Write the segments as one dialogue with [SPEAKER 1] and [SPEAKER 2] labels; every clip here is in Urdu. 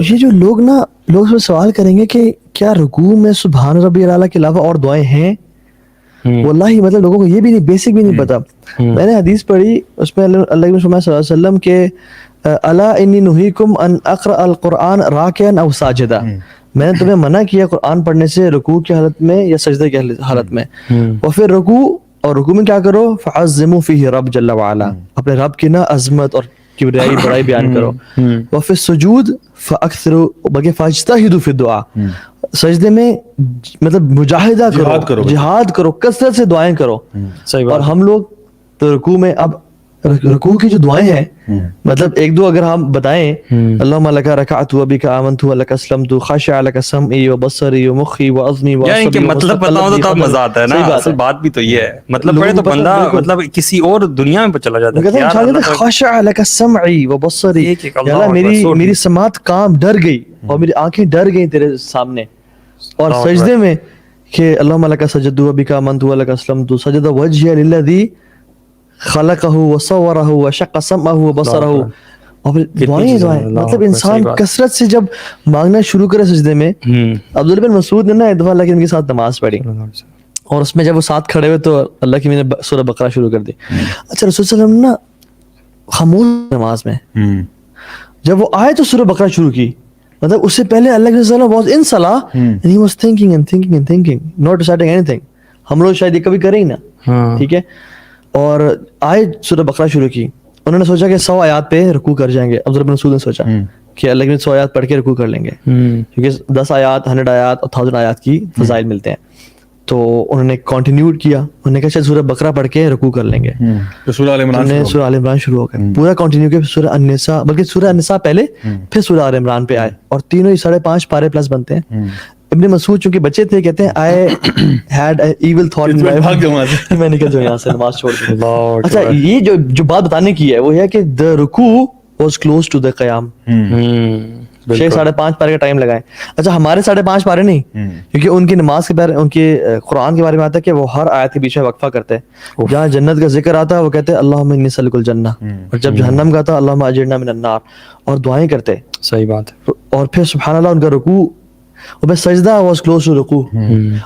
[SPEAKER 1] یہ جو لوگ سوال کریں گے کہ کیا رکوع میں سبحان ربی الاعلیٰ کے علاوہ اور دعائیں ہیں؟ واللہ مطلب لوگوں کو یہ بھی نہیں، بیسک بھی نہیں پتا. میں نے حدیث پڑھی، اس میں اللہ کے صلی اللہ علیہ وسلم کے الا انی نہیکم ان اقرأ القرآن راکعا او ساجدا، میں نے تمہیں منع کیا قرآن پڑھنے سے رکوع کی حالت میں یا سجدے کی حالت میں. اور پھر رکوع میں کیا کرو؟ فعظموا فیہ رب جل وعلا، اپنے رب کی نا عظمت اور کبریائی بڑائی بیان کرو. وفی السجود فاکثروا بلکہ فاجتہدوا فی الدعاء، سجدے میں مطلب مجاہدہ کرو، جہاد کرو، کثرت سے دعائیں کرو. اور ہم لوگ تو رکوع میں، اب رکوع کی جو دعائیں ہیں مطلب ایک دو اگر ہم بتائیں، اللہم لک رکعت وبک آمنت ولک اسلمت خاشع لک سمعی وبصری ومخی وعظمی وعصبی.
[SPEAKER 2] مطلب پتہ ہو تو تب مزہ آتا ہے نا. اصل بات بھی تو یہ ہے، مطلب پڑھے تو بندہ مطلب کسی اور دنیا میں چلا جاتا ہے.
[SPEAKER 1] خاشع لک سمعی وبصری، یا اللہ میری سماعت کام ڈر گئی اور میری آنکھیں ڈر گئی تیرے سامنے. اور سجدے میں کہ اللہم لک سجدت وبک آمنت ولک اسلمت سجد وجہی للذی خلقہ وصورہ وشق سمعہ وبصرہ. اور دعائیں مطلب انسان کثرت سے جب مانگنا شروع کرے سجدے میں. عبداللہ بن مسعود نے نا ایک دفعہ اللہ کے نبی کے ساتھ نماز پڑھی، اور اس میں جب وہ ساتھ کھڑے ہوئے تو اللہ کی نے سورہ بقرہ شروع کر دی. اچھا رسول صلی اللہ علیہ وسلم نا خاموش نماز میں، جب وہ آئے تو سورہ بقرہ شروع کی. مطلب اس سے پہلے اللہ کے رسول واز ان صلاح and he was thinking and thinking and thinking not deciding anything. ہم لوگ شاید یہ کبھی کریں ہی نا، ٹھیک ہے. اور آئے سورہ بقرہ شروع کی، انہوں نے سوچا کہ 100 آیات پہ رکوع کر جائیں گے. عبداللہ بن مسعود نے سوچا کہ اللہ کے 100 آیات پڑھ کے رکوع کر لیں گے، کیونکہ 10 آیات 100 آیات اور 1000 آیات کی فضائل ملتے ہیں. تو انہوں نے کنٹینیو کیا، انہوں نے کہا چل سورہ بقرہ پڑھ کے رکوع کر لیں گے. سورہ آل عمران شروع ہو گیا، پورا کنٹینیو کیا. سورہ النساء، بلکہ سورہ النساء پہلے پھر سورہ آل عمران پہ آئے، اور تینوں ہی 5.5 پارے پلس بنتے ہیں. ابن مسعود چونکہ بچے تھے، کہتے ہیں I had an evil thought in my mind، میں نکل جاؤں یہاں سے نماز چھوڑ کے. اچھا یہ جو بات بتانے کی ہے وہ ہے کہ the رکوع was close to the قیام. 5.5 پارے کا ٹائم لگائیں. اچھا ہمارے 5.5 پارے نہیں، کیونکہ ان کی نماز کے بارے، ان کے قرآن کے بارے میں آتا ہے کہ وہ ہر آیت کے بیچ میں وقفہ کرتے ہیں. جہاں جنت کا ذکر آتا ہے وہ کہتے ہیں اللہم انی اسألک الجنہ، اور جب جہنم کا آتا اللہم اجرنا من النار، اور دعائیں کرتے.
[SPEAKER 2] صحیح بات.
[SPEAKER 1] اور پھر سبحان اللہ ان کا رکوع، اور پھر سجدہ واز کلوز ٹو رکوع.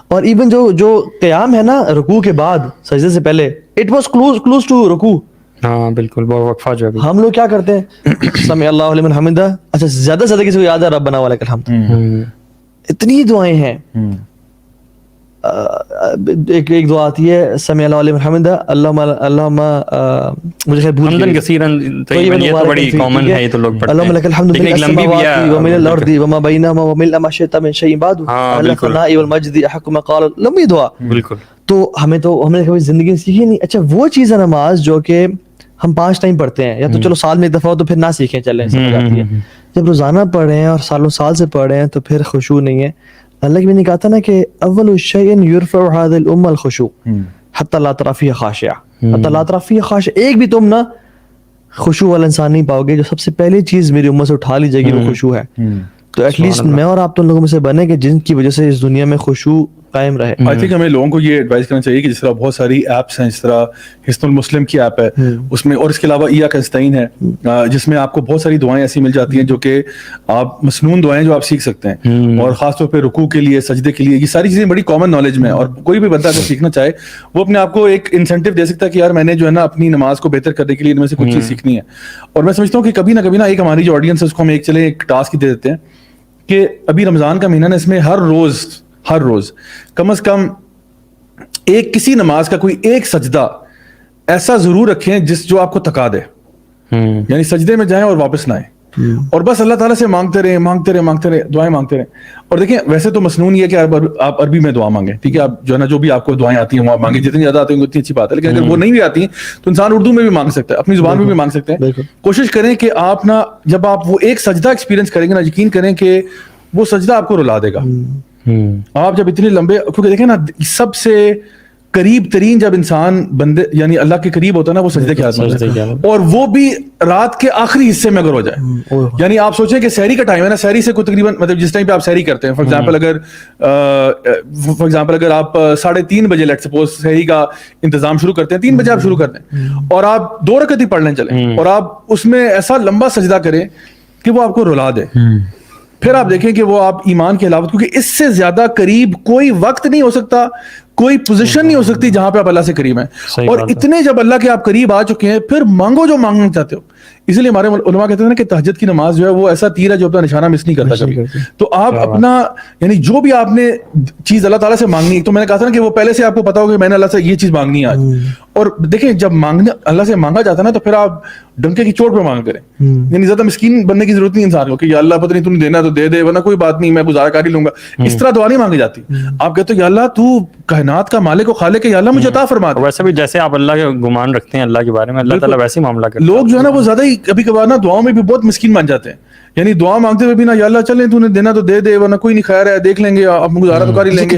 [SPEAKER 1] اور ایون جو قیام ہے نا رکوع کے بعد سجدے سے پہلے، اٹ واز کلوز ٹو رکوع.
[SPEAKER 2] ہاں بالکل، وہ وقفہ جو ہے.
[SPEAKER 1] ہم لوگ کیا کرتے ہیں؟ سمع اللہ لمن حمدہ. اچھا زیادہ سے زیادہ کسی کو یاد ہے ربنا ولک الحمد. اتنی دعائیں ہیں. ایک دعا آتی ہے سمع اللہ لمن حمدہ اللہم، مجھے خیر بھول گئی،
[SPEAKER 2] کثیرن طیبن، یہ تو بڑی کامن ہے، یہ تو لوگ پڑھتے ہیں.
[SPEAKER 1] اللہم لک الحمد ملء السماوات وملء الارض وما بینہما وملء ما شئت من شیء بعد اہل الثناء والمجد احق ما قال. لمبی دعا. بالکل. تو ہم نے کبھی زندگی میں سیکھی نہیں. اچھا وہ چیز ہے نماز جو کہ ہم 5 ٹائم پڑھتے ہیں، یا تو چلو سال میں ایک دفعہ ہو تو پھر نہ سیکھیں، چلیں سمجھ آتی ہے. جب روزانہ پڑھ رہے ہیں اور سالوں سال سے پڑھ رہے ہیں تو پھر خشوع نہیں ہے. اللہ کی نے کہا تھا نا کہ اول شیء یرفع هذه الامه الخشوع حتى لا ترى فيها خاشعہ، حتى لا ترى فيها خاشعہ. ایک بھی تم نا خشوع والا انسان نہیں پاؤ گے. جو سب سے پہلی چیز میری امت سے اٹھا لی جائے گی وہ خشوع ہے. تو ایٹ لیسٹ میں اور آپ تو لوگوں میں سے بنے کہ جن کی وجہ سے اس دنیا میں خشوع قائم رہے.
[SPEAKER 3] آئی تھنک ہمیں لوگوں کو یہ ایڈوائز کرنا چاہیے کہ جس طرح بہت ساری ایپس ہیں، جس طرح حصن المسلم کی ایپ ہے اس میں، اور اس کے علاوہ ایاک نستعین ہے جس میں آپ کو بہت ساری دعائیں ایسی مل جاتی ہیں جو کہ آپ مسنون دعائیں جو آپ سیکھ سکتے ہیں، اور خاص طور پہ رکوع کے لیے، سجدے کے لیے. یہ ساری چیزیں بڑی کامن نالج میں، اور کوئی بھی بندہ اگر سیکھنا چاہے وہ اپنے آپ کو ایک انسینٹیو دے سکتا ہے کہ یار میں نے جو ہے نا اپنی نماز کو بہتر کرنے کے لیے ان میں سے کچھ چیز سیکھنی ہے. اور میں سمجھتا ہوں کہ کبھی نہ ایک ہماری جو آڈینس ہے اس کو ہم ایک ٹاسک دے دیتے ہیں کہ ابھی رمضان کا مہینہ نا، اس میں ہر روز کم از کم کسی نماز کا کوئی ایک سجدہ ایسا ضرور رکھیں جو آپ کو تھکا دے. یعنی سجدے میں جائیں اور واپس نہ آئیں، اور بس اللہ تعالیٰ سے مانگتے رہیں، دعائیں مانگتے رہیں. اور دیکھیں ویسے تو مسنون یہ ہے کہ آپ عربی میں دعا مانگیں، ٹھیک ہے، آپ جو ہے نا جو بھی آپ کو دعائیں آتی ہیں وہ آپ مانگیں، جتنی زیادہ آتی ہیں اتنی اچھی بات ہے. لیکن اگر وہ نہیں بھی آتی ہیں تو انسان اردو میں بھی مانگ سکتا ہے، اپنی زبان میں بھی مانگ سکتے ہیں. کوشش کریں کہ آپ نا جب آپ وہ ایک سجدہ ایکسپیرینس کریں گے نا، یقین کریں کہ وہ سجدہ آپ کو رلا دے گا. آپ جب اتنے لمبے، کیونکہ دیکھیں نا سب سے قریب ترین جب انسان بندے یعنی اللہ کے قریب ہوتا ہے نا وہ سجدے کے حالت میں، اور وہ بھی رات کے آخری حصے میں اگر ہو جائے. یعنی آپ سوچیں کہ سحری کا ٹائم ہے نا، سحری سے کوئی تقریباً مطلب جس ٹائم پہ آپ سحری کرتے ہیں، فار ایگزامپل اگر آپ 3:30 بجے لیٹ سپوز سحری کا انتظام شروع کرتے ہیں، 3 بجے آپ شروع کرتے ہیں، اور آپ 2 رکعت ہی پڑھ لیں چلیں، اور آپ اس میں ایسا لمبا سجدہ کریں کہ وہ آپ کو رلا دے. پھر آپ دیکھیں کہ وہ آپ ایمان کے علاوہ, کیونکہ اس سے زیادہ قریب کوئی وقت نہیں ہو سکتا, کوئی پوزیشن نہیں ہو سکتی جہاں پہ آپ اللہ سے قریب ہیں. اور اتنے جب اللہ کے آپ قریب آ چکے ہیں, پھر مانگو جو مانگنا چاہتے ہو. اس لیے ہمارے علماء کہتے ہیں نا کہ تہجد کی نماز جو ہے وہ ایسا تیر ہے جو اپنا نشانہ مس نہیں کرتا کبھی. تو آپ اپنا یعنی جو بھی آپ نے چیز اللہ تعالیٰ سے مانگنی, تو میں نے کہا تھا نا کہ وہ پہلے سے آپ کو پتا ہوگا کہ میں نے اللہ سے یہ چیز مانگنی ہے آج. اور دیکھیں جب مانگنا اللہ سے مانگا جاتا ہے نا, تو پھر آپ ڈنکے کی چوٹ پہ مانگ کریں. یعنی زیادہ مسکین بننے کی ضرورت نہیں انسان کو کہ یا اللہ پتہ نہیں تم نے دینا تو دے دے, ورنہ کوئی بات نہیں میں گزارا کر ہی لوں گا. اس طرح دعا نہیں مانگی جاتی. آپ کہتے ہو یا اللہ تو کائنات کا مالک و خالق ہے, یا اللہ مجھے عطا فرما دے.
[SPEAKER 2] ویسے بھی جیسے آپ اللہ کے گمان رکھتے ہیں اللہ کے بارے میں, اللہ تعالیٰ ویسے ہی معاملہ کرتے ہیں.
[SPEAKER 3] لوگ جو ہے نا وہ زیادہ ہی کبھی کبھار نا دعاؤں میں بھی بہت مسکین بن جاتے ہیں. یعنی دعا مانگتے ہوئے بھی نا یا اللہ چلیں تو نے دینا تو دے دے, ورنہ کوئی نہیں, خیر ہے دیکھ لیں گے, آپ گزارا تو کر ہی لیں گے.